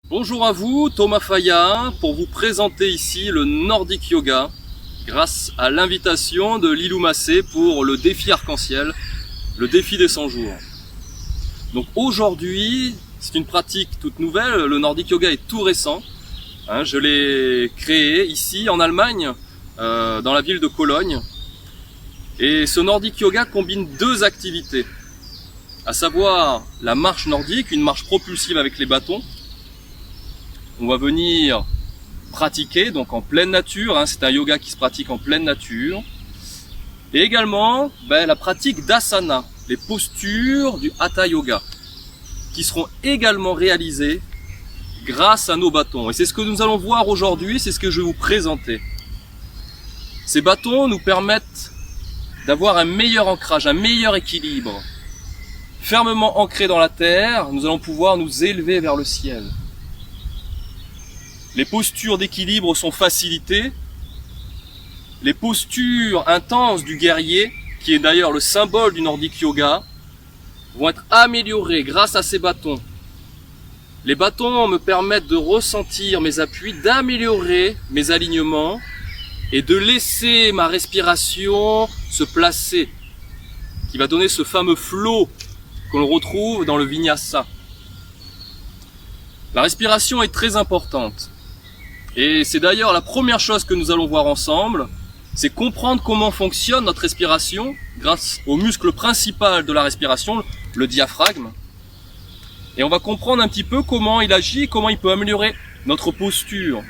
Bonjour à vous, Thomas Faya, pour vous présenter ici le Nordic Yoga grâce à l'invitation de Lilou Massé pour le défi arc-en-ciel, le défi des 100 jours. Donc aujourd'hui, c'est une pratique toute nouvelle, le Nordic Yoga est tout récent. Je l'ai créé ici en Allemagne, dans la ville de Cologne. Et ce Nordic Yoga combine deux activités, à savoir la marche nordique, une marche propulsive avec les bâtons. On va venir pratiquer donc en pleine nature, c'est un yoga qui se pratique en pleine nature. Et également la pratique d'asana, les postures du Hatha Yoga, qui seront également réalisées grâce à nos bâtons. Et c'est ce que nous allons voir aujourd'hui, c'est ce que je vais vous présenter. Ces bâtons nous permettent d'avoir un meilleur ancrage, un meilleur équilibre. Fermement ancrés dans la terre, nous allons pouvoir nous élever vers le ciel. Les postures d'équilibre sont facilitées. Les postures intenses du guerrier, qui est d'ailleurs le symbole du Nordic Yoga, vont être améliorées grâce à ces bâtons. Les bâtons me permettent de ressentir mes appuis, d'améliorer mes alignements et de laisser ma respiration se placer, qui va donner ce fameux flow que l'on retrouve dans le Vinyasa. La respiration est très importante. Et c'est d'ailleurs la première chose que nous allons voir ensemble, c'est comprendre comment fonctionne notre respiration grâce au muscle principal de la respiration, le diaphragme. Et on va comprendre un petit peu comment il agit, comment il peut améliorer notre posture.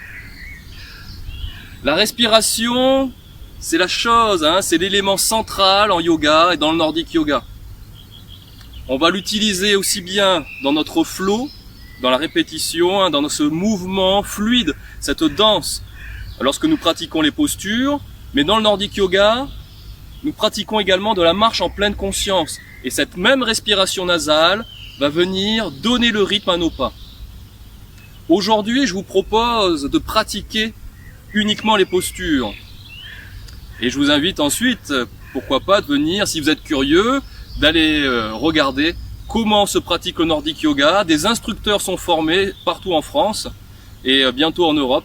La respiration, c'est la chose, c'est l'élément central en yoga et dans le Nordic Yoga. On va l'utiliser aussi bien dans notre flow, dans la répétition, dans ce mouvement fluide, cette danse, lorsque nous pratiquons les postures, mais dans le Nordic Yoga, nous pratiquons également de la marche en pleine conscience. Et cette même respiration nasale va venir donner le rythme à nos pas. Aujourd'hui, je vous propose de pratiquer uniquement les postures. Et je vous invite ensuite, pourquoi pas, de venir, si vous êtes curieux, d'aller regarder comment se pratique le Nordic Yoga. Des instructeurs sont formés partout en France et bientôt en Europe.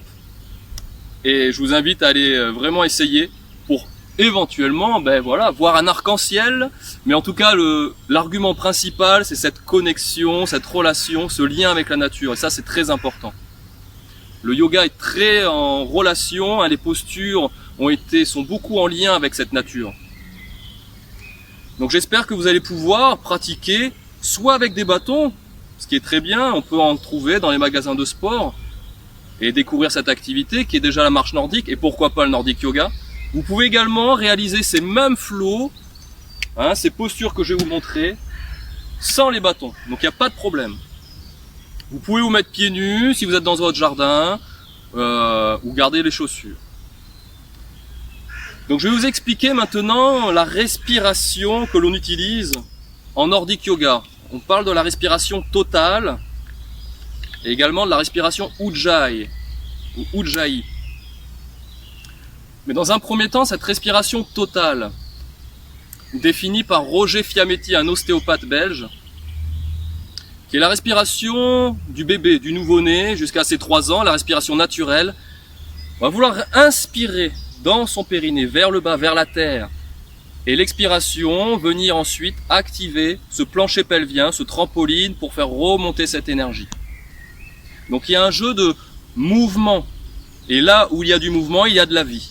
Et je vous invite à aller vraiment essayer pour éventuellement voir un arc-en-ciel. Mais en tout cas, l'argument principal, c'est cette connexion, cette relation, ce lien avec la nature. Et ça, c'est très important. Le yoga est très en relation, les postures sont beaucoup en lien avec cette nature. Donc j'espère que vous allez pouvoir pratiquer soit avec des bâtons, ce qui est très bien, on peut en trouver dans les magasins de sport, et découvrir cette activité qui est déjà la marche nordique, et pourquoi pas le Nordic Yoga. Vous pouvez également réaliser ces mêmes flows, ces postures que je vais vous montrer, sans les bâtons, donc il n'y a pas de problème. Vous pouvez vous mettre pieds nus si vous êtes dans votre jardin, ou garder les chaussures. Donc je vais vous expliquer maintenant la respiration que l'on utilise en Nordic Yoga. On parle de la respiration totale et également de la respiration Ujjayi ou Ujjayi. Mais dans un premier temps, cette respiration totale, définie par Roger Fiametti, un ostéopathe belge, qui est la respiration du bébé, du nouveau-né jusqu'à ses 3 ans, la respiration naturelle, on va vouloir inspirer dans son périnée, vers le bas, vers la terre. Et l'expiration, venir ensuite activer ce plancher pelvien, ce trampoline pour faire remonter cette énergie. Donc il y a un jeu de mouvement. Et là où il y a du mouvement, il y a de la vie.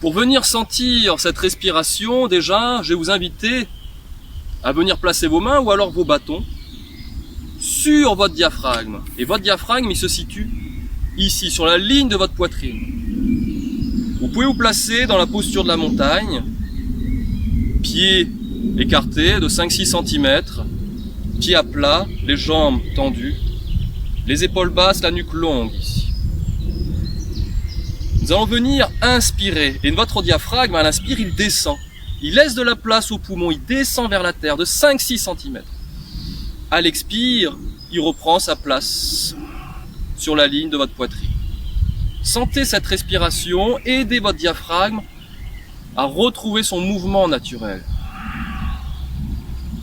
Pour venir sentir cette respiration, déjà, je vais vous inviter à venir placer vos mains ou alors vos bâtons sur votre diaphragme. Et votre diaphragme, il se situe ici, sur la ligne de votre poitrine. Vous pouvez vous placer dans la posture de la montagne, pieds écartés de 5-6 cm, pieds à plat, les jambes tendues, les épaules basses, la nuque longue ici. Nous allons venir inspirer, et votre diaphragme, à l'inspire, il descend. Il laisse de la place aux poumons, il descend vers la terre de 5-6 cm. À l'expire, il reprend sa place sur la ligne de votre poitrine. Sentez cette respiration, aidez votre diaphragme à retrouver son mouvement naturel.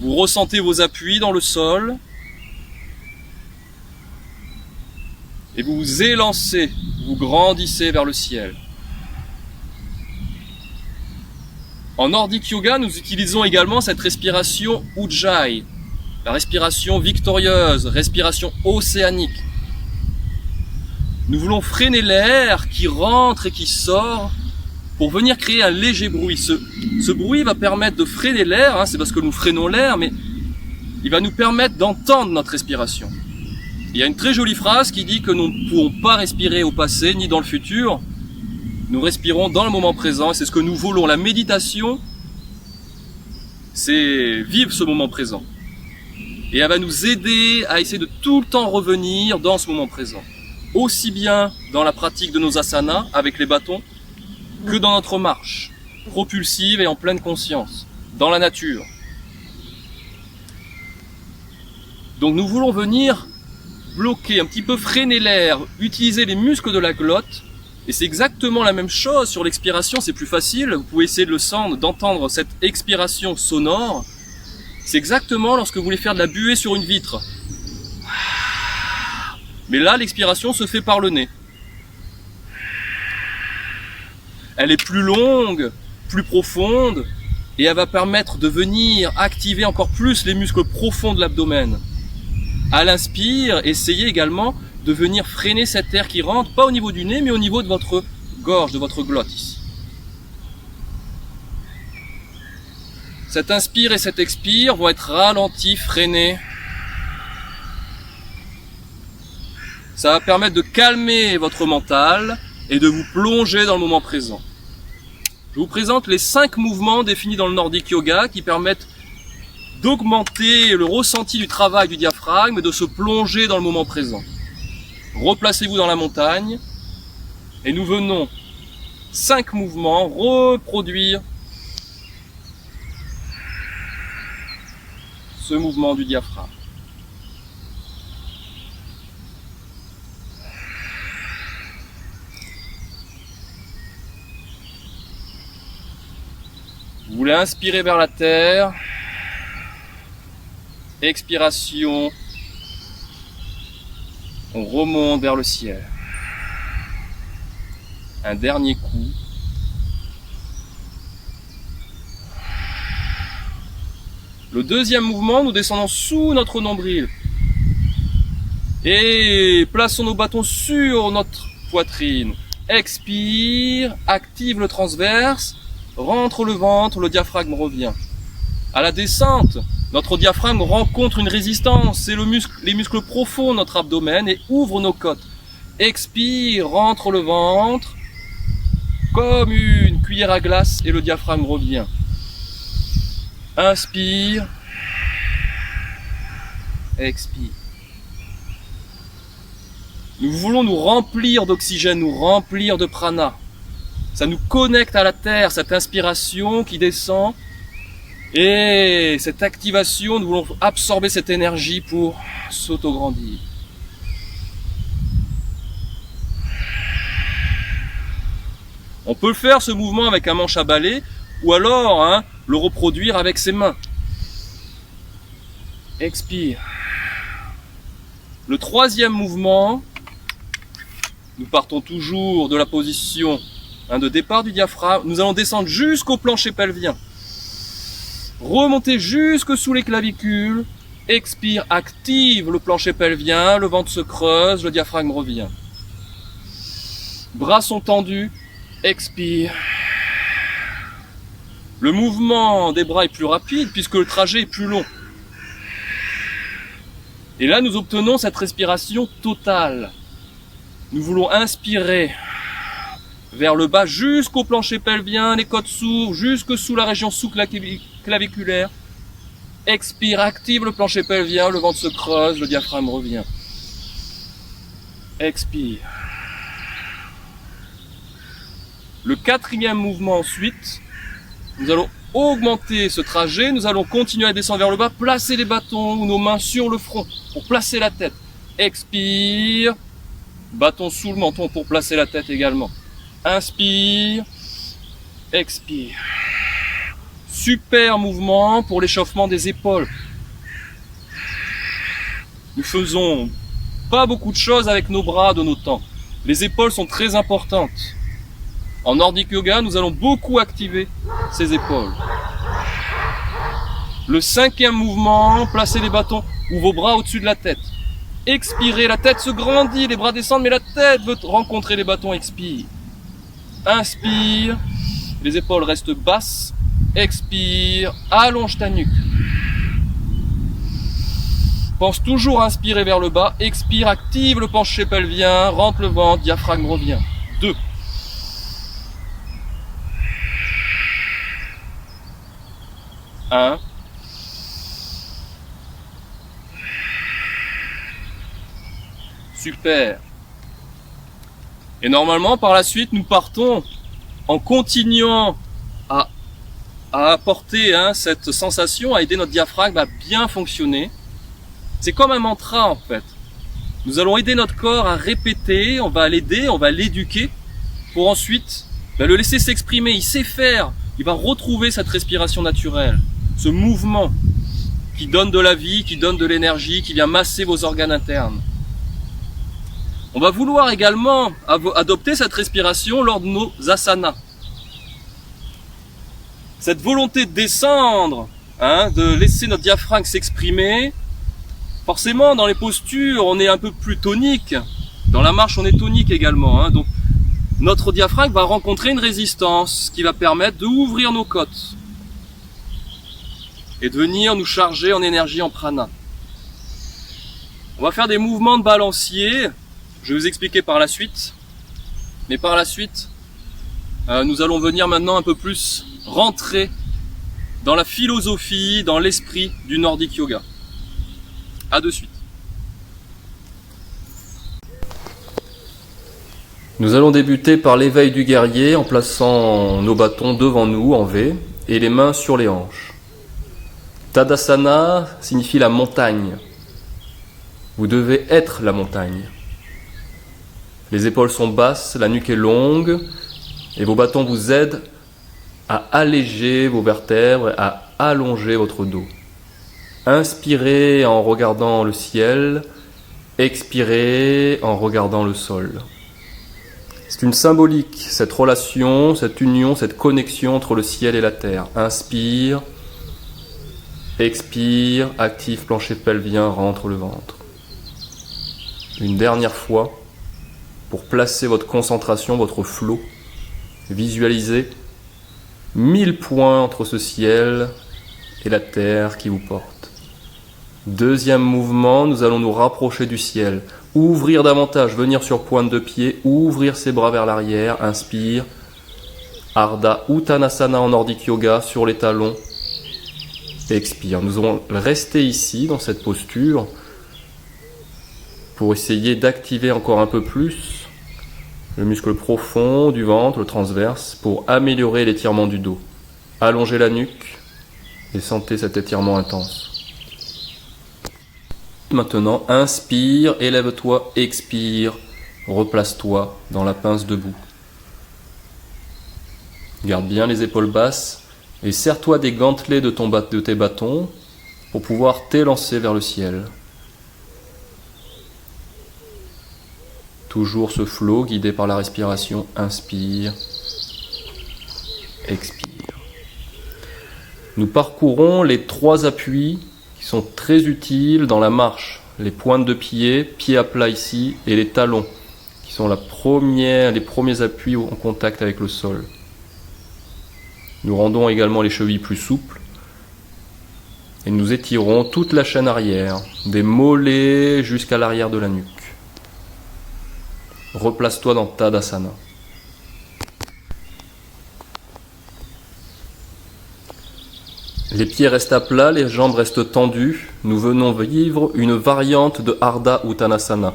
Vous ressentez vos appuis dans le sol. Et vous vous élancez, vous grandissez vers le ciel. En Nordic Yoga, nous utilisons également cette respiration Ujjayi, la respiration victorieuse, respiration océanique. Nous voulons freiner l'air qui rentre et qui sort pour venir créer un léger bruit. Ce bruit va permettre de freiner l'air, c'est parce que nous freinons l'air, mais il va nous permettre d'entendre notre respiration. Il y a une très jolie phrase qui dit que nous ne pouvons pas respirer au passé ni dans le futur. Nous respirons dans le moment présent et c'est ce que nous voulons. La méditation, c'est vivre ce moment présent. Et elle va nous aider à essayer de tout le temps revenir dans ce moment présent. Aussi bien dans la pratique de nos asanas avec les bâtons que dans notre marche propulsive et en pleine conscience, dans la nature. Donc nous voulons venir bloquer, un petit peu freiner l'air, utiliser les muscles de la glotte. Et c'est exactement la même chose sur l'expiration, c'est plus facile. Vous pouvez essayer de le sentir, d'entendre cette expiration sonore. C'est exactement lorsque vous voulez faire de la buée sur une vitre. Mais là, l'expiration se fait par le nez. Elle est plus longue, plus profonde, et elle va permettre de venir activer encore plus les muscles profonds de l'abdomen. À l'inspire, essayez également de venir freiner cet air qui rentre, pas au niveau du nez, mais au niveau de votre gorge, de votre glotte ici. Cet inspire et cet expire vont être ralentis, freinés. Ça va permettre de calmer votre mental et de vous plonger dans le moment présent. Je vous présente les 5 mouvements définis dans le Nordic Yoga qui permettent d'augmenter le ressenti du travail du diaphragme et de se plonger dans le moment présent. Replacez-vous dans la montagne et nous venons 5 mouvements reproduire ce mouvement du diaphragme. Vous voulez inspirer vers la terre, expiration, on remonte vers le ciel. Un dernier coup. Le deuxième mouvement, nous descendons sous notre nombril et plaçons nos bâtons sur notre poitrine. Expire, active le transverse, rentre le ventre, le diaphragme revient. À la descente, notre diaphragme rencontre une résistance, c'est les muscles profonds de notre abdomen et ouvre nos côtes. Expire, rentre le ventre, comme une cuillère à glace et le diaphragme revient. Inspire, expire. Nous voulons nous remplir d'oxygène, nous remplir de prana. Ça nous connecte à la terre, cette inspiration qui descend. Et cette activation, nous voulons absorber cette énergie pour s'auto-grandir. On peut faire ce mouvement avec un manche à balai ou alors le reproduire avec ses mains. Expire. Le troisième mouvement, nous partons toujours de la position de départ du diaphragme. Nous allons descendre jusqu'au plancher pelvien. Remontez jusque sous les clavicules. Expire, active le plancher pelvien, le ventre se creuse, le diaphragme revient. Bras sont tendus. Expire. Le mouvement des bras est plus rapide puisque le trajet est plus long. Et là, nous obtenons cette respiration totale. Nous voulons inspirer vers le bas jusqu'au plancher pelvien, les côtes s'ouvrent, jusque sous la région sous-claviculaire. Expire, active le plancher pelvien, le ventre se creuse, le diaphragme revient. Expire. Le quatrième mouvement ensuite, nous allons augmenter ce trajet, nous allons continuer à descendre vers le bas, placer les bâtons ou nos mains sur le front pour placer la tête. Expire, bâton sous le menton pour placer la tête également. Inspire, expire. Super mouvement pour l'échauffement des épaules. Nous faisons pas beaucoup de choses avec nos bras de nos temps. Les épaules sont très importantes. En Nordic Yoga, nous allons beaucoup activer ces épaules. Le 5e mouvement, placez les bâtons ou vos bras au-dessus de la tête. Expirez, la tête se grandit, les bras descendent, mais la tête veut rencontrer les bâtons, expire. Inspire, les épaules restent basses. Expire, allonge ta nuque. Pense toujours à inspirer vers le bas, expire, active le penché pelvien, rentre le ventre, diaphragme revient. 2. 1. Super. Et normalement, par la suite, nous partons en continuant à apporter cette sensation, à aider notre diaphragme à bien fonctionner. C'est comme un mantra en fait. Nous allons aider notre corps à répéter, on va l'aider, on va l'éduquer pour ensuite le laisser s'exprimer. Il sait faire, il va retrouver cette respiration naturelle, ce mouvement qui donne de la vie, qui donne de l'énergie, qui vient masser vos organes internes. On va vouloir également adopter cette respiration lors de nos asanas. Cette volonté de descendre, de laisser notre diaphragme s'exprimer. Forcément, dans les postures, on est un peu plus tonique. Dans la marche, on est tonique également. Donc, notre diaphragme va rencontrer une résistance qui va permettre d'ouvrir nos côtes et de venir nous charger en énergie, en prana. On va faire des mouvements de balancier. Je vais vous expliquer par la suite. Mais par la suite, nous allons venir maintenant un peu plus rentrer dans la philosophie, dans l'esprit du Nordic Yoga. À de suite. Nous allons débuter par l'éveil du guerrier en plaçant nos bâtons devant nous en V et les mains sur les hanches. Tadasana signifie la montagne. Vous devez être la montagne. Les épaules sont basses, la nuque est longue et vos bâtons vous aident à alléger vos vertèbres, à allonger votre dos. Inspirez en regardant le ciel, expirez en regardant le sol. C'est une symbolique, cette relation, cette union, cette connexion entre le ciel et la terre. Inspire, expire, active plancher pelvien, rentre le ventre. Une dernière fois, pour placer votre concentration, votre flow, visualisez 1000 points entre ce ciel et la terre qui vous porte. Deuxième mouvement, nous allons nous rapprocher du ciel. Ouvrir davantage, venir sur pointe de pied, ouvrir ses bras vers l'arrière, inspire. Ardha Uttanasana en Nordic Yoga sur les talons. Expire. Nous allons rester ici dans cette posture pour essayer d'activer encore un peu plus le muscle profond du ventre, le transverse, pour améliorer l'étirement du dos. Allongez la nuque et sentez cet étirement intense. Maintenant, inspire, élève-toi, expire, replace-toi dans la pince debout. Garde bien les épaules basses et serre-toi des gantelets de tes bâtons pour pouvoir t'élancer vers le ciel. Toujours ce flow guidé par la respiration. Inspire, expire. Nous parcourons les 3 appuis qui sont très utiles dans la marche. Les pointes de pied, pied à plat ici, et les talons, qui sont les premiers appuis en contact avec le sol. Nous rendons également les chevilles plus souples. Et nous étirons toute la chaîne arrière, des mollets jusqu'à l'arrière de la nuque. Replace-toi dans Tadasana. Les pieds restent à plat, les jambes restent tendues. Nous venons vivre une variante de Ardha Uttanasana.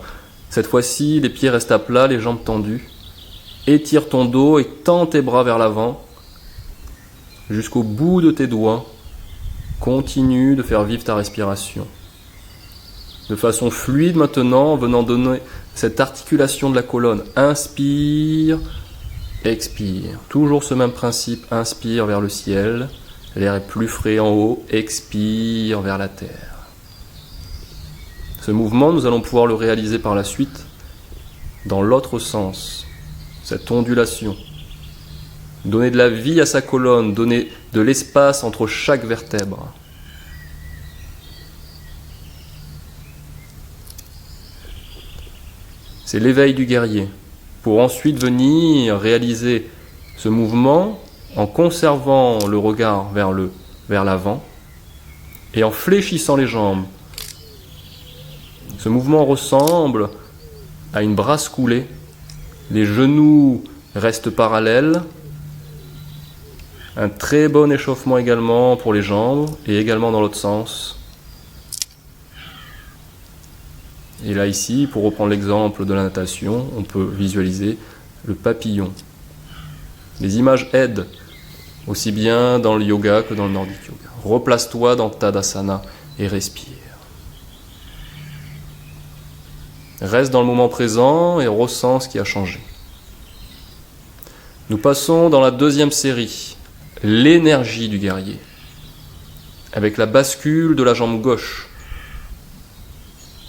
Cette fois-ci, les pieds restent à plat, les jambes tendues. Étire ton dos et tends tes bras vers l'avant jusqu'au bout de tes doigts. Continue de faire vivre ta respiration. De façon fluide maintenant, en venant donner cette articulation de la colonne. Inspire, expire. Toujours ce même principe, inspire vers le ciel. L'air est plus frais en haut, expire vers la terre. Ce mouvement, nous allons pouvoir le réaliser par la suite dans l'autre sens, cette ondulation. Donner de la vie à sa colonne, donner de l'espace entre chaque vertèbre. C'est l'éveil du guerrier, pour ensuite venir réaliser ce mouvement en conservant le regard vers l'avant et en fléchissant les jambes. Ce mouvement ressemble à une brasse coulée. Les genoux restent parallèles. Un très bon échauffement également pour les jambes et également dans l'autre sens. Et là ici, pour reprendre l'exemple de la natation, on peut visualiser le papillon. Les images aident aussi bien dans le yoga que dans le nordic yoga. Replace-toi dans Tadasana et respire. Reste dans le moment présent et ressens ce qui a changé. Nous passons dans la deuxième série, l'énergie du guerrier, avec la bascule de la jambe gauche.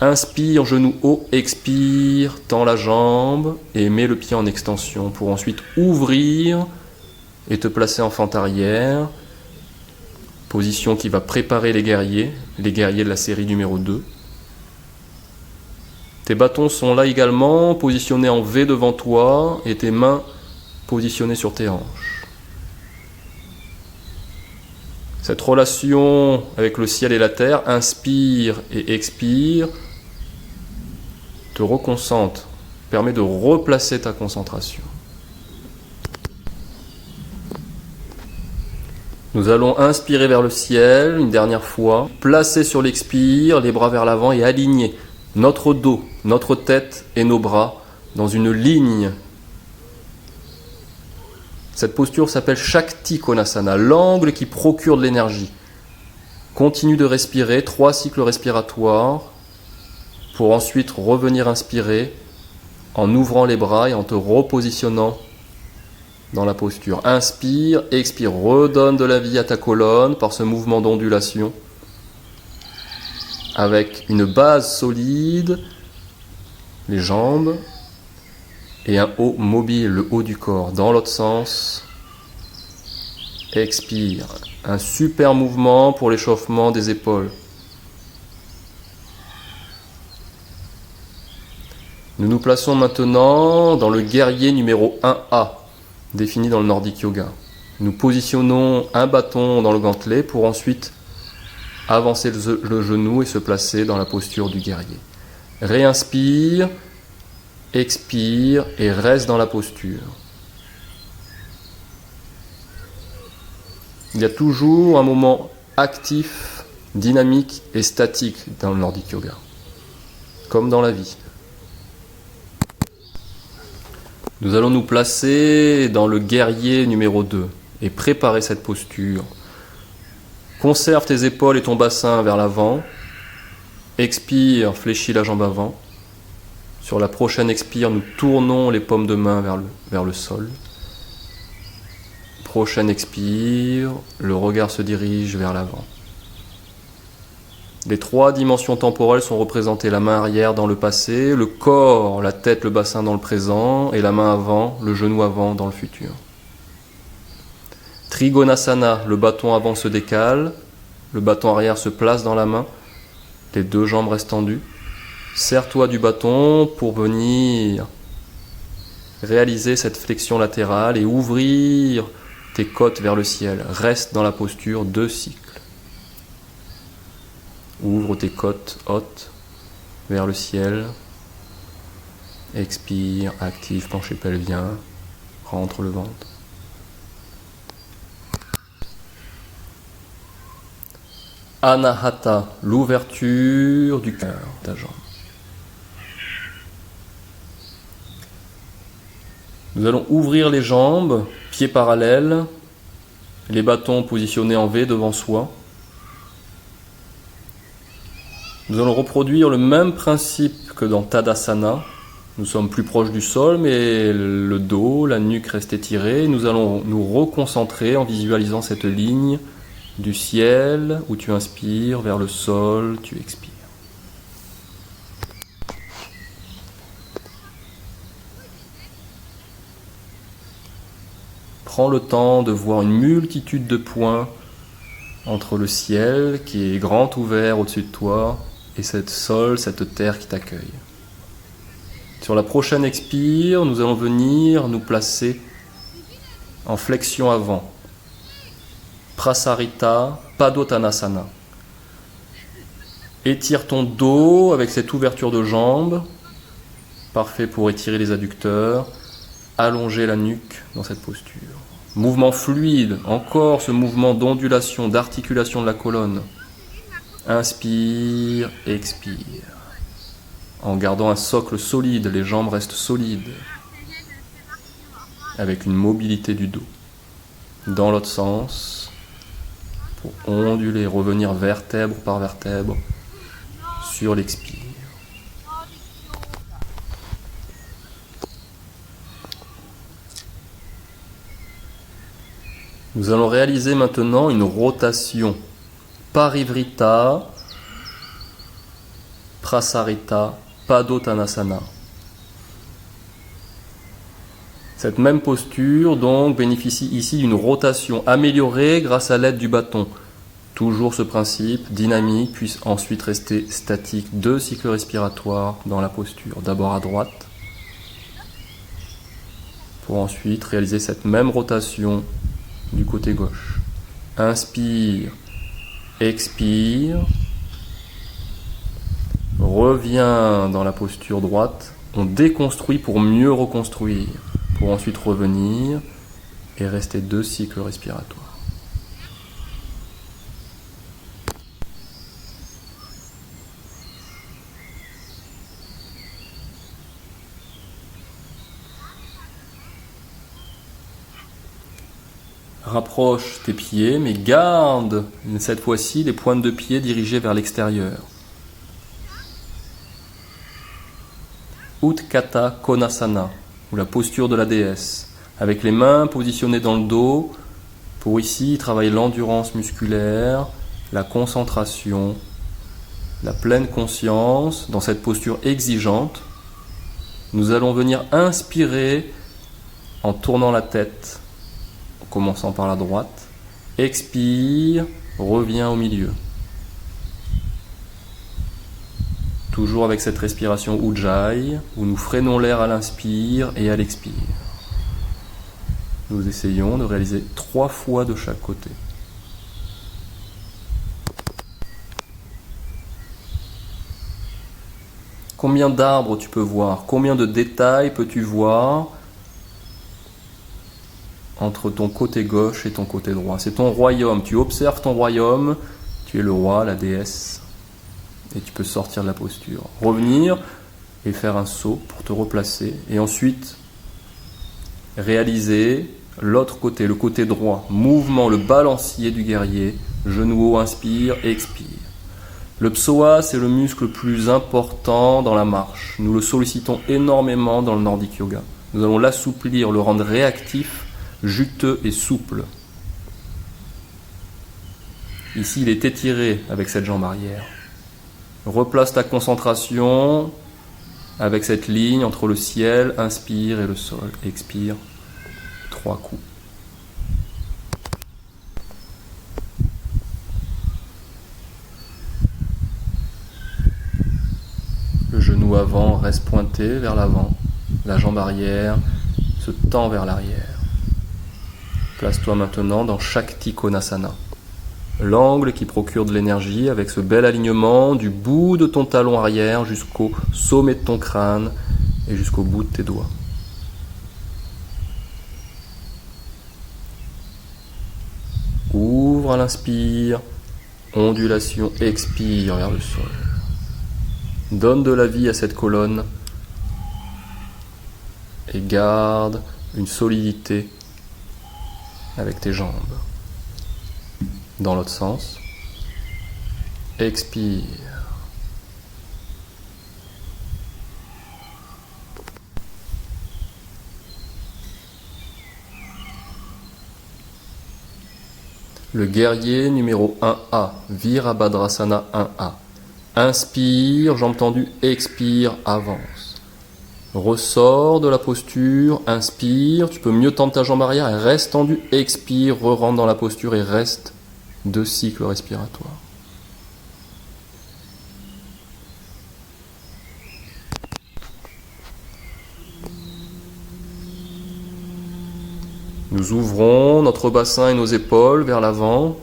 Inspire, genou haut, expire, tends la jambe et mets le pied en extension pour ensuite ouvrir et te placer en fente arrière. Position qui va préparer les guerriers de la série numéro 2. Tes bâtons sont là également, positionnés en V devant toi et tes mains positionnées sur tes hanches. Cette relation avec le ciel et la terre, inspire et expire, te reconcentre, permet de replacer ta concentration. Nous allons inspirer vers le ciel une dernière fois, placer sur l'expire, les bras vers l'avant et aligner notre dos, notre tête et nos bras dans une ligne. Cette posture s'appelle Shakti Konasana, l'angle qui procure de l'énergie. Continue de respirer, 3 cycles respiratoires, pour ensuite revenir inspirer en ouvrant les bras et en te repositionnant dans la posture. Inspire, expire, redonne de la vie à ta colonne par ce mouvement d'ondulation avec une base solide, les jambes et un haut mobile, le haut du corps. Dans l'autre sens, expire. Un super mouvement pour l'échauffement des épaules. Nous nous plaçons maintenant dans le guerrier numéro 1A, défini dans le Nordic Yoga. Nous positionnons un bâton dans le gantelet pour ensuite avancer le genou et se placer dans la posture du guerrier. Réinspire, expire et reste dans la posture. Il y a toujours un moment actif, dynamique et statique dans le Nordic Yoga, comme dans la vie. Nous allons nous placer dans le guerrier numéro 2 et préparer cette posture. Conserve tes épaules et ton bassin vers l'avant. Expire, fléchis la jambe avant. Sur la prochaine expire, nous tournons les paumes de main vers le sol. Prochaine expire, le regard se dirige vers l'avant. Les 3 dimensions temporelles sont représentées, la main arrière dans le passé, le corps, la tête, le bassin dans le présent, et la main avant, le genou avant dans le futur. Trigonasana, le bâton avant se décale, le bâton arrière se place dans la main, les 2 jambes restent tendues. Serre-toi du bâton pour venir réaliser cette flexion latérale et ouvrir tes côtes vers le ciel. Reste dans la posture 2 cycles. Ouvre tes côtes hautes vers le ciel. Expire, active, penché pelvien. Rentre le ventre. Anahata, l'ouverture du cœur, ta jambe. Nous allons ouvrir les jambes, pieds parallèles, les bâtons positionnés en V devant soi. Nous allons reproduire le même principe que dans Tadasana. Nous sommes plus proches du sol, mais le dos, la nuque reste étirée. Nous allons nous reconcentrer en visualisant cette ligne du ciel où tu inspires vers le sol, tu expires. Prends le temps de voir une multitude de points entre le ciel qui est grand ouvert au-dessus de toi et cette sol, cette terre qui t'accueille. Sur la prochaine expire, nous allons venir nous placer en flexion avant. Prasarita Padottanasana. Étire ton dos avec cette ouverture de jambes, parfait pour étirer les adducteurs, allonger la nuque dans cette posture. Mouvement fluide, encore ce mouvement d'ondulation, d'articulation de la colonne. Inspire, expire. En gardant un socle solide, les jambes restent solides, avec une mobilité du dos. Dans l'autre sens, pour onduler, revenir vertèbre par vertèbre sur l'expire. Nous allons réaliser maintenant une rotation. Parivrita, Prasarita, Padottanasana. Cette même posture donc bénéficie ici d'une rotation améliorée grâce à l'aide du bâton. Toujours ce principe dynamique, puis ensuite rester statique. 2 cycles respiratoires dans la posture. D'abord à droite, pour ensuite réaliser cette même rotation du côté gauche. Inspire, expire, reviens dans la posture droite. On déconstruit pour mieux reconstruire, pour ensuite revenir et rester 2 cycles respiratoires. Rapproche tes pieds, mais garde cette fois-ci les pointes de pied dirigées vers l'extérieur. Utkata Konasana, ou la posture de la déesse, avec les mains positionnées dans le dos, pour ici travailler l'endurance musculaire, la concentration, la pleine conscience dans cette posture exigeante. Nous allons venir inspirer en tournant la tête, commençant par la droite, expire, reviens au milieu. Toujours avec cette respiration Ujjayi, où nous freinons l'air à l'inspire et à l'expire. Nous essayons de réaliser 3 fois de chaque côté. Combien d'arbres tu peux voir? Combien de détails peux-tu voir entre ton côté gauche et ton côté droit? C'est ton royaume, tu observes ton royaume, tu es le roi, la déesse, et tu peux sortir de la posture. Revenir et faire un saut pour te replacer, et ensuite réaliser l'autre côté, le côté droit, mouvement, le balancier du guerrier, genou haut, inspire, expire. Le psoas est le muscle le plus important dans la marche, nous le sollicitons énormément dans le Nordic Yoga. Nous allons l'assouplir, le rendre réactif, juteux et souple. Ici, il est étiré avec cette jambe arrière. Replace ta concentration avec cette ligne entre le ciel, inspire, et le sol, expire. 3 coups. Le genou avant reste pointé vers l'avant. La jambe arrière se tend vers l'arrière. Place-toi maintenant dans Shakti Konasana. L'angle qui procure de l'énergie avec ce bel alignement du bout de ton talon arrière jusqu'au sommet de ton crâne et jusqu'au bout de tes doigts. Ouvre à l'inspire, ondulation, expire vers le sol. Donne de la vie à cette colonne et garde une solidité avec tes jambes. Dans l'autre sens, expire. Le guerrier numéro 1A, Virabhadrasana 1A. Inspire, jambes tendues, expire, avance. Ressors de la posture, inspire, tu peux mieux tendre ta jambe arrière et reste tendu, expire, re-rentre dans la posture et reste 2 cycles respiratoires. Nous ouvrons notre bassin et nos épaules vers l'avant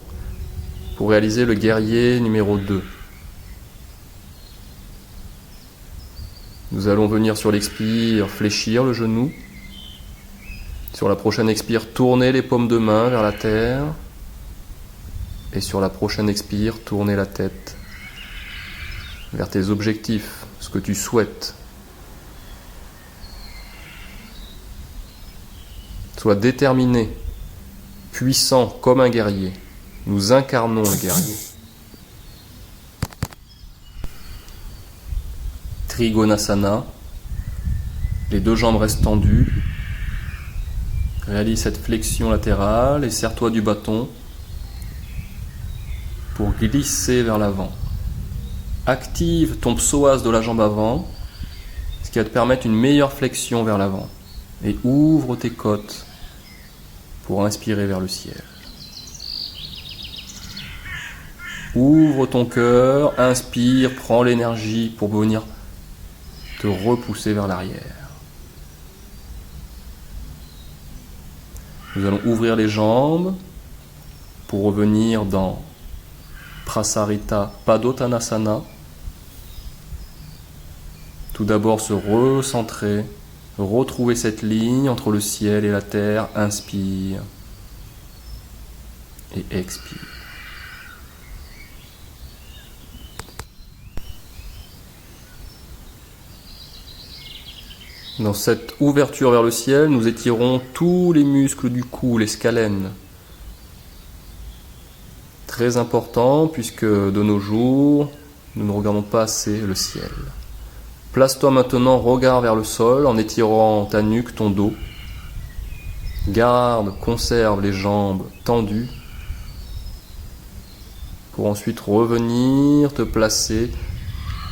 pour réaliser le guerrier numéro 2. Nous allons venir sur l'expire fléchir le genou. Sur la prochaine expire, tourner les paumes de main vers la terre. Et sur la prochaine expire, tourner la tête vers tes objectifs, ce que tu souhaites. Sois déterminé, puissant comme un guerrier. Nous incarnons le guerrier. Trigonasana. Les 2 jambes restent tendues. Réalise cette flexion latérale et serre-toi du bâton pour glisser vers l'avant. Active ton psoas de la jambe avant, ce qui va te permettre une meilleure flexion vers l'avant. Et ouvre tes côtes pour inspirer vers le ciel. Ouvre ton cœur, inspire, prends l'énergie pour venir te repousser vers l'arrière. Nous allons ouvrir les jambes pour revenir dans Prasarita Padottanasana. Tout d'abord se recentrer, retrouver cette ligne entre le ciel et la terre. Inspire et expire. Dans cette ouverture vers le ciel, nous étirons tous les muscles du cou, les scalènes. Très important puisque de nos jours, nous ne regardons pas assez le ciel. Place-toi maintenant, regard vers le sol en étirant ta nuque, ton dos. Garde, conserve les jambes tendues pour ensuite revenir te placer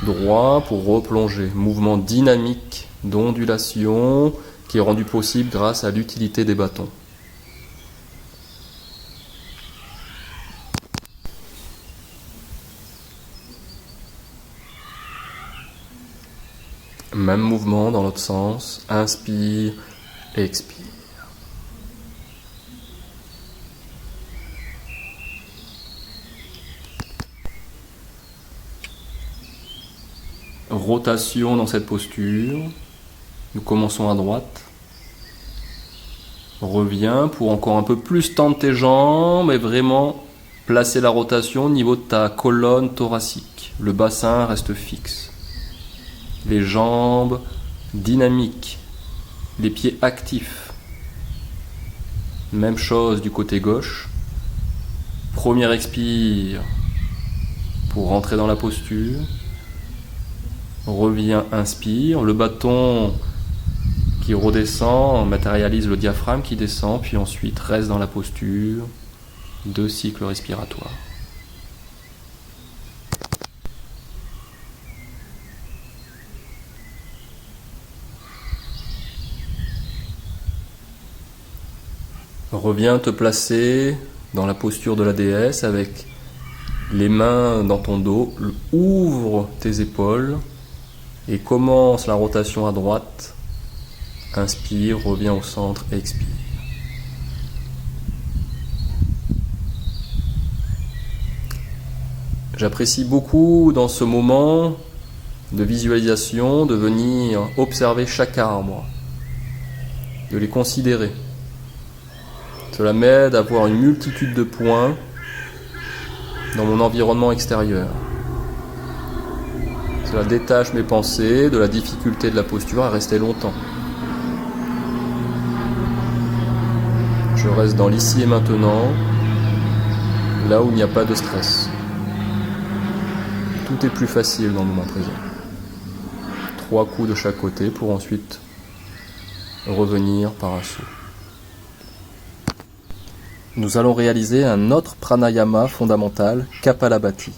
droit pour replonger. Mouvement dynamique d'ondulation qui est rendu possible grâce à l'utilité des bâtons. Même mouvement dans l'autre sens. Inspire, expire. Rotation dans cette posture. Nous commençons à droite. Reviens pour encore un peu plus tendre tes jambes et vraiment placer la rotation au niveau de ta colonne thoracique. Le bassin reste fixe. Les jambes dynamiques. Les pieds actifs. Même chose du côté gauche. Première expire pour rentrer dans la posture. Reviens, inspire. Le bâton qui redescend matérialise le diaphragme qui descend, puis ensuite reste dans la posture. 2 cycles respiratoires. Reviens te placer dans la posture de la déesse avec les mains dans ton dos. Ouvre tes épaules et commence la rotation à droite. Inspire, reviens au centre, expire. J'apprécie beaucoup dans ce moment de visualisation de venir observer chaque arbre, de les considérer. Cela m'aide à voir une multitude de points dans mon environnement extérieur. Cela détache mes pensées de la difficulté de la posture à rester longtemps. Je reste dans l'ici et maintenant, là où il n'y a pas de stress. Tout est plus facile dans le moment présent. 3 coups de chaque côté pour ensuite revenir par un saut. Nous allons réaliser un autre pranayama fondamental, Kapalabhati,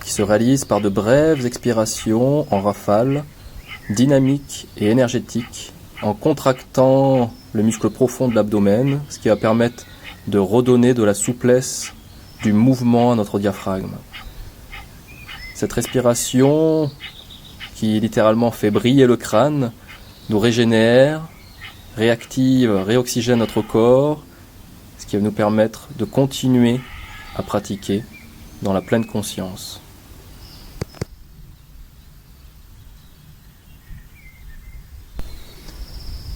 qui se réalise par de brèves expirations en rafale dynamique et énergétique en contractant le muscle profond de l'abdomen, ce qui va permettre de redonner de la souplesse du mouvement à notre diaphragme. Cette respiration, qui littéralement fait briller le crâne, nous régénère, réactive, réoxygène notre corps, ce qui va nous permettre de continuer à pratiquer dans la pleine conscience.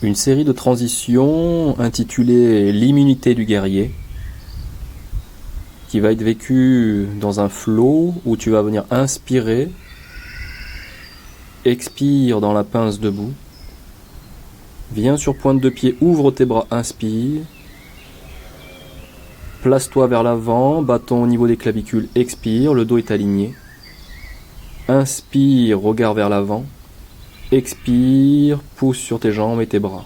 Une série de transitions intitulée l'immunité du guerrier, qui va être vécue dans un flow où tu vas venir inspirer, expire dans la pince debout, viens sur pointe de pied, ouvre tes bras, inspire, place-toi vers l'avant, bâton au niveau des clavicules, expire, le dos est aligné, inspire, regard vers l'avant, expire, pousse sur tes jambes et tes bras.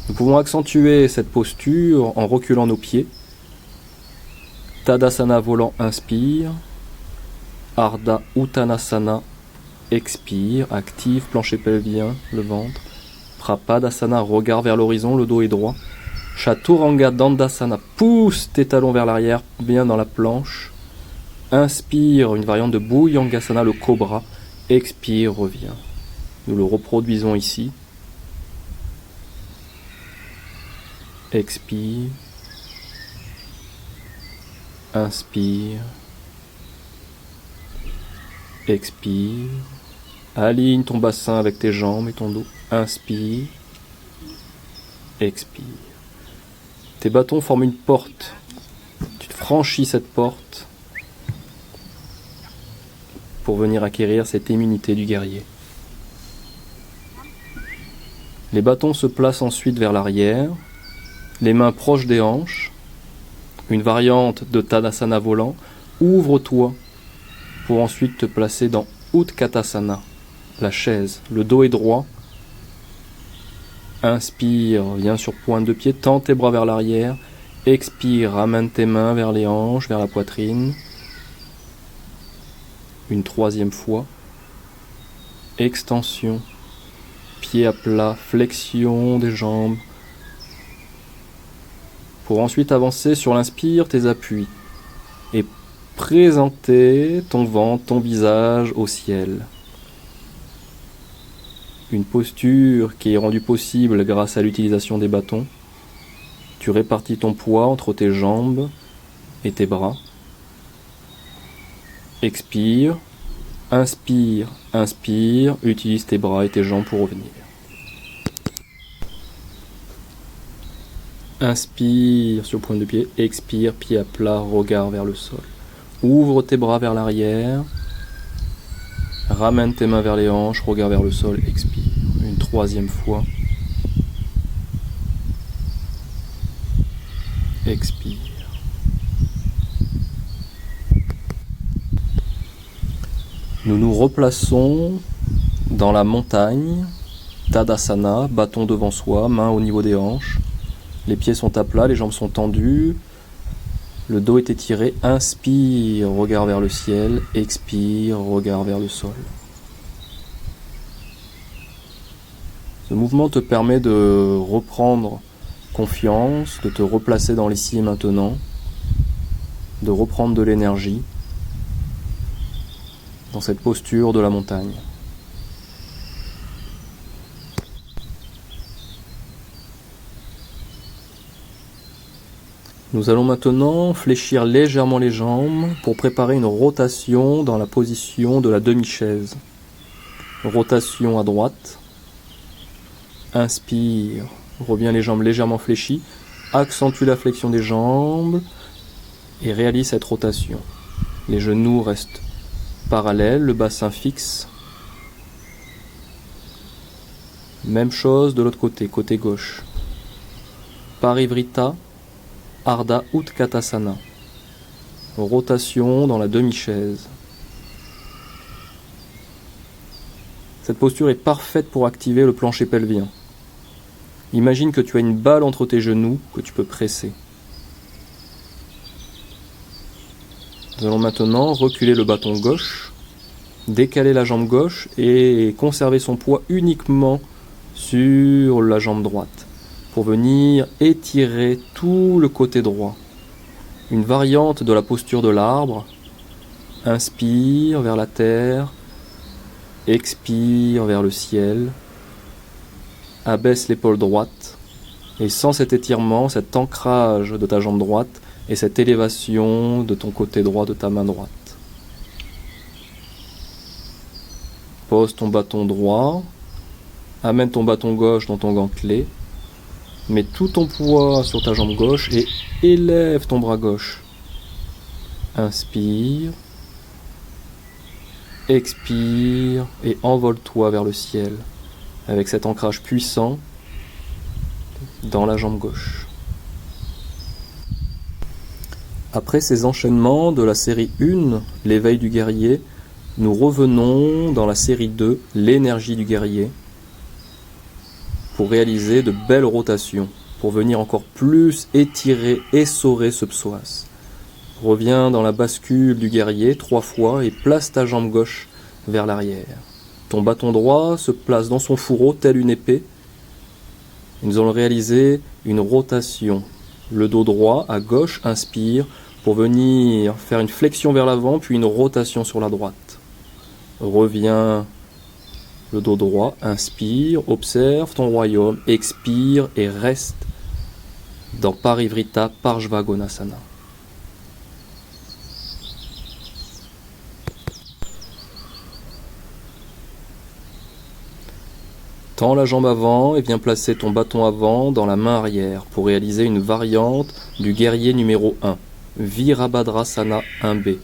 Nous pouvons accentuer cette posture en reculant nos pieds. Tadasana volant, inspire. Ardha Uttanasana, expire, active, plancher pelvien, le ventre. Prapadasana, regard vers l'horizon, le dos est droit. Chaturanga Dandasana, pousse tes talons vers l'arrière, bien dans la planche. Inspire, une variante de Bhujangasana, le cobra. Expire, reviens. Nous le reproduisons ici. Expire. Inspire. Expire. Aligne ton bassin avec tes jambes et ton dos. Inspire. Expire. Tes bâtons forment une porte. Tu te franchis cette porte pour venir acquérir cette immunité du guerrier. Les bâtons se placent ensuite vers l'arrière, les mains proches des hanches, une variante de Tadasana volant. Ouvre-toi pour ensuite te placer dans Utkatasana, la chaise. Le dos est droit. Inspire, viens sur pointe de pied, tends tes bras vers l'arrière. Expire, ramène tes mains vers les hanches, vers la poitrine. Une troisième fois. Extension. Pied à plat, flexion des jambes. Pour ensuite avancer sur l'inspire, tes appuis. Et présenter ton ventre, ton visage au ciel. Une posture qui est rendue possible grâce à l'utilisation des bâtons. Tu répartis ton poids entre tes jambes et tes bras. Expire. Inspire, inspire, utilise tes bras et tes jambes pour revenir. Inspire sur pointe de pied, expire, pied à plat, regard vers le sol. Ouvre tes bras vers l'arrière, ramène tes mains vers les hanches, regard vers le sol, expire. Une troisième fois. Expire. Nous nous replaçons dans la montagne, Tadasana, bâton devant soi, main au niveau des hanches. Les pieds sont à plat, les jambes sont tendues, le dos est étiré. Inspire, regard vers le ciel, expire, regard vers le sol. Ce mouvement te permet de reprendre confiance, de te replacer dans l'ici et maintenant, de reprendre de l'énergie dans cette posture de la montagne. Nous allons maintenant fléchir légèrement les jambes pour préparer une rotation dans la position de la demi-chaise. Rotation à droite. Inspire, reviens les jambes légèrement fléchies. Accentue la flexion des jambes et réalise cette rotation. Les genoux restent parallèles, le bassin fixe. Même chose de l'autre côté, côté gauche. Parivrita, Ardha Utkatasana. Rotation dans la demi-chaise. Cette posture est parfaite pour activer le plancher pelvien. Imagine que tu as une balle entre tes genoux que tu peux presser. Nous allons maintenant reculer le bâton gauche, décaler la jambe gauche et conserver son poids uniquement sur la jambe droite pour venir étirer tout le côté droit. Une variante de la posture de l'arbre. Inspire vers la terre, expire vers le ciel, abaisse l'épaule droite et sens cet étirement, cet ancrage de ta jambe droite et cette élévation de ton côté droit de ta main droite. Pose ton bâton droit, amène ton bâton gauche dans ton gantelet, mets tout ton poids sur ta jambe gauche et élève ton bras gauche. Inspire, expire et envole-toi vers le ciel avec cet ancrage puissant dans la jambe gauche. Après ces enchaînements de la série 1, l'éveil du guerrier, nous revenons dans la série 2, l'énergie du guerrier, pour réaliser de belles rotations, pour venir encore plus étirer, essorer ce psoas. Reviens dans la bascule du guerrier 3 fois et place ta jambe gauche vers l'arrière. Ton bâton droit se place dans son fourreau tel une épée. Et nous allons réaliser une rotation. Le dos droit à gauche, inspire, pour venir faire une flexion vers l'avant, puis une rotation sur la droite. Reviens le dos droit, inspire, observe ton royaume, expire et reste dans Parivrita Parshvagonasana. Tends la jambe avant et viens placer ton bâton avant dans la main arrière pour réaliser une variante du guerrier numéro 1, Virabhadrasana 1B.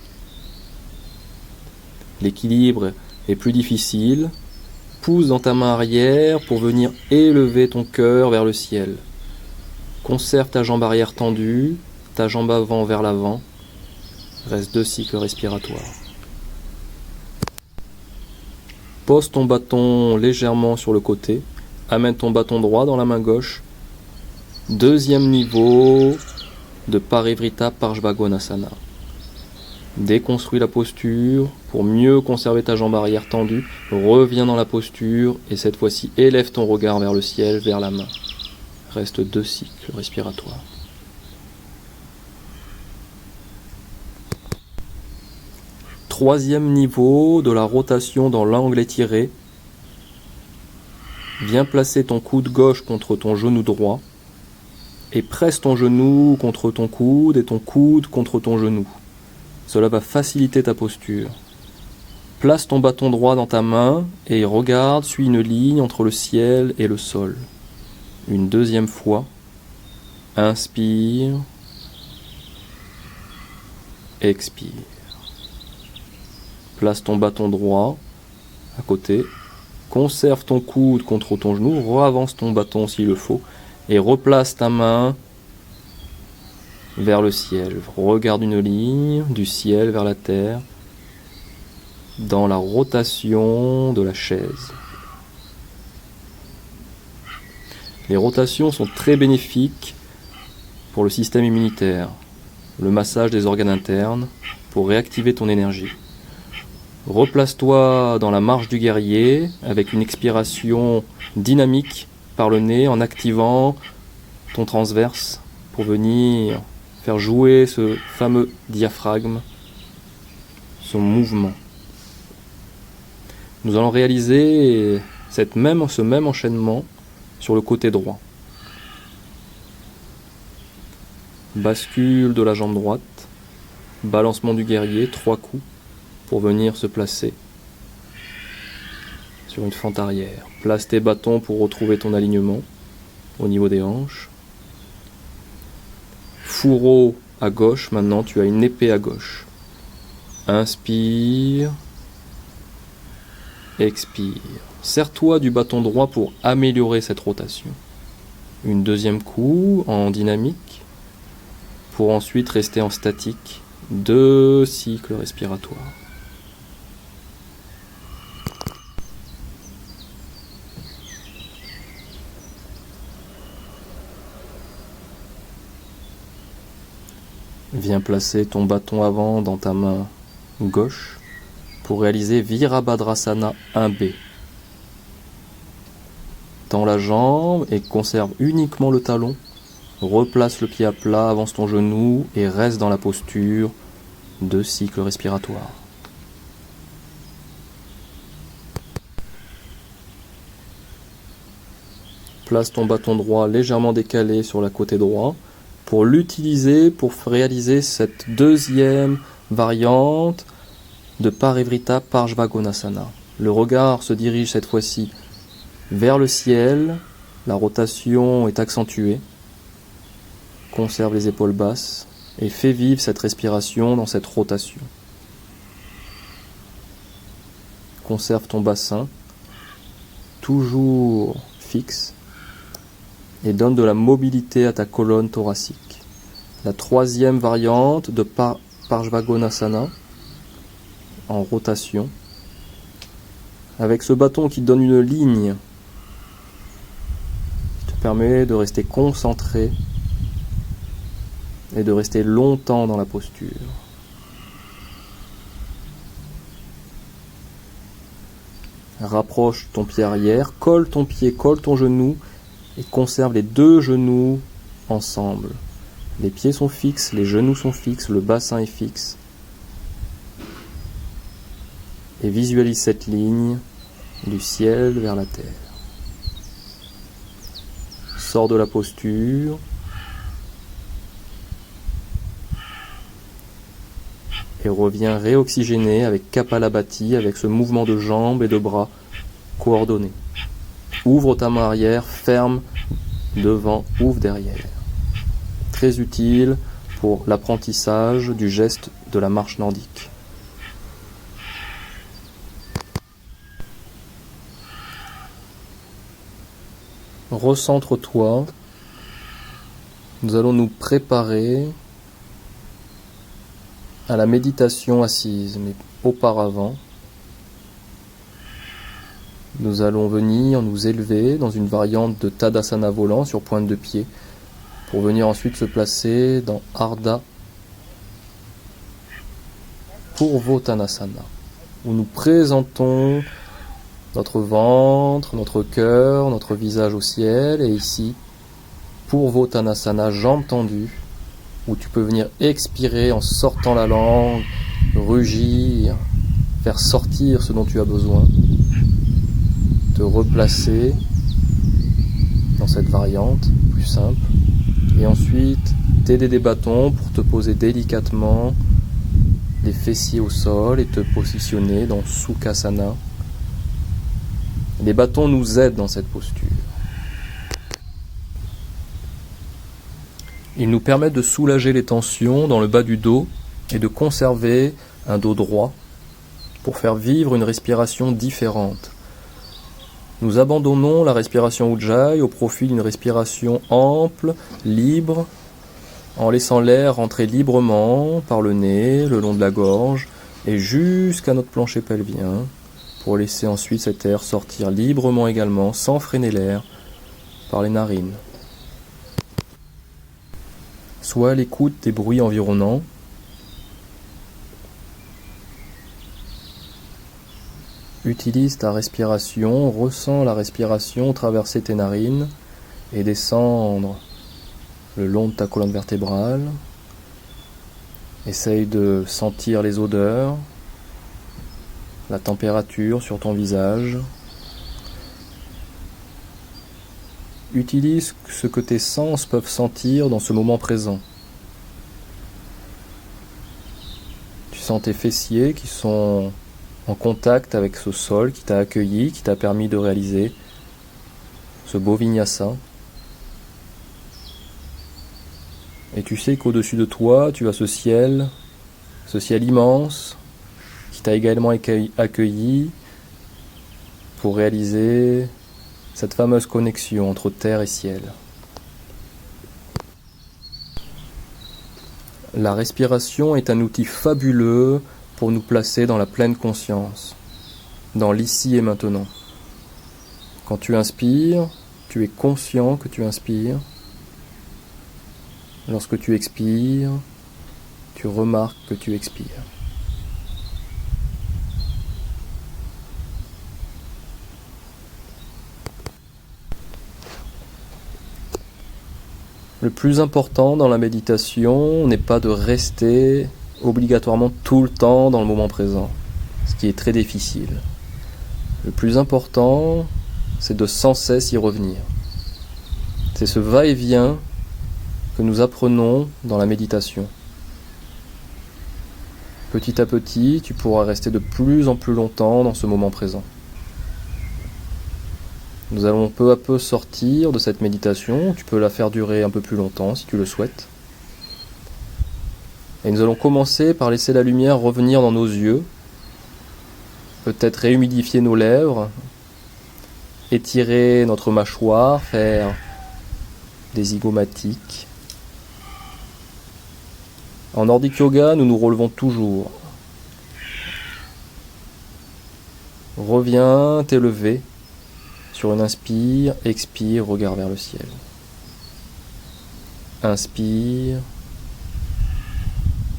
L'équilibre est plus difficile. Pousse dans ta main arrière pour venir élever ton cœur vers le ciel. Conserve ta jambe arrière tendue, ta jambe avant vers l'avant. Reste 2 cycles respiratoires. Pose ton bâton légèrement sur le côté. Amène ton bâton droit dans la main gauche. Deuxième niveau de Parivrita Parshvagonasana. Déconstruis la posture pour mieux conserver ta jambe arrière tendue. Reviens dans la posture et cette fois-ci élève ton regard vers le ciel, vers la main. Reste 2 cycles respiratoires. Troisième niveau de la rotation dans l'angle étiré. Viens placer ton coude gauche contre ton genou droit et presse ton genou contre ton coude et ton coude contre ton genou. Cela va faciliter ta posture. Place ton bâton droit dans ta main et regarde, suis une ligne entre le ciel et le sol. Une deuxième fois. Inspire. Expire. Place ton bâton droit à côté. Conserve ton coude contre ton genou. Reavance ton bâton s'il le faut. Et replace ta main vers le ciel. Regarde une ligne du ciel vers la terre dans la rotation de la chaise. Les rotations sont très bénéfiques pour le système immunitaire, le massage des organes internes pour réactiver ton énergie. Replace-toi dans la marche du guerrier avec une expiration dynamique par le nez en activant ton transverse pour venir faire jouer ce fameux diaphragme, son mouvement. Nous allons réaliser ce même enchaînement sur le côté droit. Bascule de la jambe droite, balancement du guerrier, 3 coups pour venir se placer sur une fente arrière. Place tes bâtons pour retrouver ton alignement au niveau des hanches. Fourreau à gauche, maintenant tu as une épée à gauche. Inspire, expire. Serre-toi du bâton droit pour améliorer cette rotation. Une deuxième coup en dynamique pour ensuite rester en statique. 2 cycles respiratoires. Viens placer ton bâton avant dans ta main gauche pour réaliser Virabhadrasana 1B. Tends la jambe et conserve uniquement le talon. Replace le pied à plat, avance ton genou et reste dans la posture. 2 cycles respiratoires. Place ton bâton droit légèrement décalé sur le côté droit pour l'utiliser pour réaliser cette deuxième variante de Parivrtta Parshvagonasana. Le regard se dirige cette fois-ci vers le ciel, la rotation est accentuée. Conserve les épaules basses et fais vivre cette respiration dans cette rotation. Conserve ton bassin, toujours fixe, et donne de la mobilité à ta colonne thoracique. La troisième variante de Parshvagonasana, en rotation, avec ce bâton qui donne une ligne, qui te permet de rester concentré et de rester longtemps dans la posture. Rapproche ton pied arrière, colle ton pied, colle ton genou et conserve les 2 genoux ensemble. Les pieds sont fixes, les genoux sont fixes, le bassin est fixe. Et visualise cette ligne du ciel vers la terre. Sors de la posture. Et reviens réoxygéné avec Kapalabhati, avec ce mouvement de jambes et de bras coordonné. Ouvre ta main arrière, ferme devant, ouvre derrière. Très utile pour l'apprentissage du geste de la marche nordique. Recentre-toi. Nous allons nous préparer à la méditation assise, mais auparavant, nous allons venir nous élever dans une variante de Tadasana volant sur pointe de pied, pour venir ensuite se placer dans Ardha Purvottanasana, où nous présentons notre ventre, notre cœur, notre visage au ciel, et ici, Purvottanasana, jambes tendues, où tu peux venir expirer en sortant la langue, rugir, faire sortir ce dont tu as besoin, te replacer dans cette variante plus simple, et ensuite t'aider des bâtons pour te poser délicatement les fessiers au sol et te positionner dans Sukhasana. Les bâtons nous aident dans cette posture. Ils nous permettent de soulager les tensions dans le bas du dos et de conserver un dos droit pour faire vivre une respiration différente. Nous abandonnons la respiration Ujjayi au profit d'une respiration ample, libre, en laissant l'air rentrer librement par le nez, le long de la gorge et jusqu'à notre plancher pelvien, pour laisser ensuite cet air sortir librement également, sans freiner l'air, par les narines. Sois à l'écoute des bruits environnants. Utilise ta respiration, ressens la respiration traverser tes narines et descendre le long de ta colonne vertébrale. Essaye de sentir les odeurs, la température sur ton visage. Utilise ce que tes sens peuvent sentir dans ce moment présent. Tu sens tes fessiers qui sont en contact avec ce sol qui t'a accueilli, qui t'a permis de réaliser ce beau vinyasa. Et tu sais qu'au-dessus de toi, tu as ce ciel immense qui t'a également accueilli pour réaliser cette fameuse connexion entre terre et ciel. La respiration est un outil fabuleux pour nous placer dans la pleine conscience, dans l'ici et maintenant. Quand tu inspires, tu es conscient que tu inspires. Lorsque tu expires, tu remarques que tu expires. Le plus important dans la méditation n'est pas de rester obligatoirement tout le temps dans le moment présent, ce qui est très difficile. Le plus important, c'est de sans cesse y revenir. C'est ce va-et-vient que nous apprenons dans la méditation. Petit à petit, tu pourras rester de plus en plus longtemps dans ce moment présent. Nous allons peu à peu sortir de cette méditation. Tu peux la faire durer un peu plus longtemps si tu le souhaites. Et nous allons commencer par laisser la lumière revenir dans nos yeux, peut-être réhumidifier nos lèvres, étirer notre mâchoire, faire des zygomatiques. En nordique yoga, nous nous relevons toujours. Reviens t'élever sur une inspire, expire, regard vers le ciel. Inspire,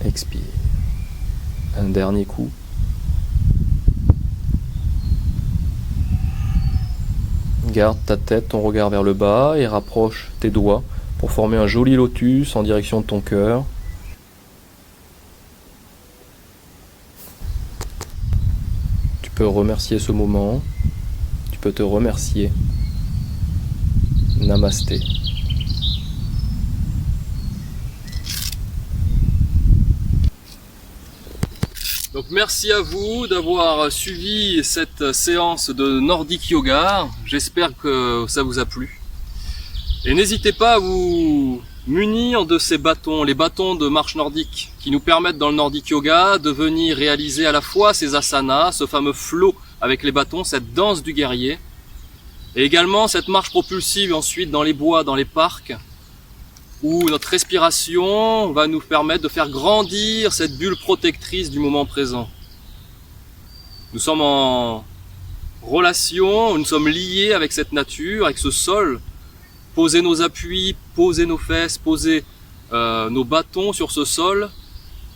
expire. Un dernier coup. Garde ta tête, ton regard vers le bas et rapproche tes doigts pour former un joli lotus en direction de ton cœur. Tu peux remercier ce moment. Tu peux te remercier. Namasté. Donc merci à vous d'avoir suivi cette séance de Nordic Yoga. J'espère que ça vous a plu. Et n'hésitez pas à vous munir de ces bâtons, les bâtons de marche nordique, qui nous permettent dans le Nordic Yoga de venir réaliser à la fois ces asanas, ce fameux flow avec les bâtons, cette danse du guerrier, et également cette marche propulsive ensuite dans les bois, dans les parcs, où notre respiration va nous permettre de faire grandir cette bulle protectrice du moment présent. Nous sommes en relation, nous sommes liés avec cette nature, avec ce sol. Poser nos appuis, poser nos fesses, poser nos bâtons sur ce sol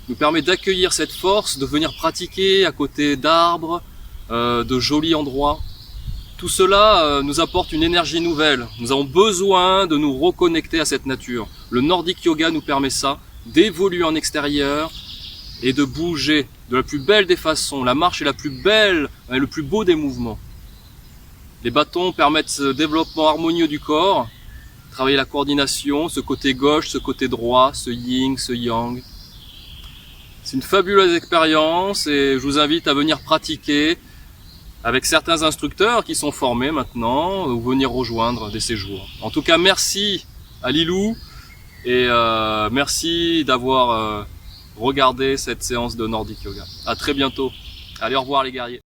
nous permet d'accueillir cette force, de venir pratiquer à côté d'arbres, de jolis endroits. Tout cela nous apporte une énergie nouvelle. Nous avons besoin de nous reconnecter à cette nature. Le Nordic Yoga nous permet ça, d'évoluer en extérieur et de bouger de la plus belle des façons. La marche est la plus belle, le plus beau des mouvements. Les bâtons permettent ce développement harmonieux du corps, travailler la coordination, ce côté gauche, ce côté droit, ce yin, ce yang. C'est une fabuleuse expérience et je vous invite à venir pratiquer avec certains instructeurs qui sont formés maintenant ou venir rejoindre des séjours. En tout cas, merci à Lilou et merci d'avoir regardé cette séance de Nordic Yoga. À très bientôt. Allez, au revoir les guerriers.